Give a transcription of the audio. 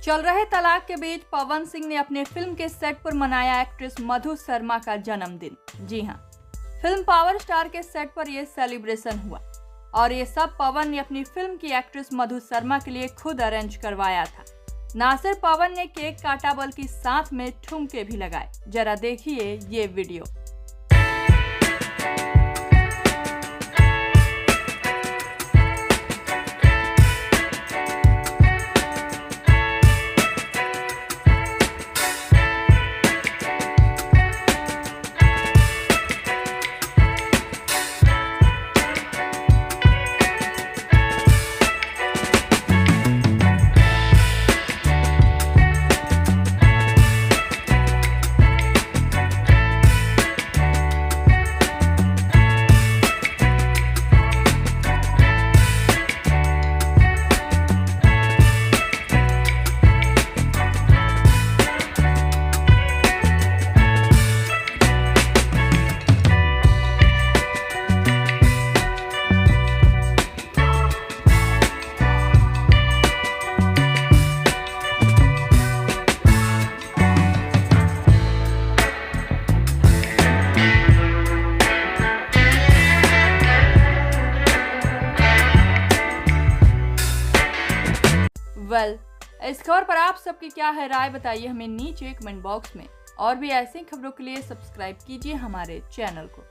चल रहे तलाक के बीच पवन सिंह ने अपने फिल्म के सेट पर मनाया एक्ट्रेस मधु शर्मा का जन्मदिन। जी हां, फिल्म पावर स्टार के सेट पर यह सेलिब्रेशन हुआ और ये सब पवन ने अपनी फिल्म की एक्ट्रेस मधु शर्मा के लिए खुद अरेंज करवाया था। ना सिर्फ पवन ने केक काटा बल्कि साथ में ठुमके भी लगाए। जरा देखिए ये वीडियो। इस खबर पर आप सबकी क्या है राय, बताइए हमें नीचे कमेंट बॉक्स में। और भी ऐसी खबरों के लिए सब्सक्राइब कीजिए हमारे चैनल को।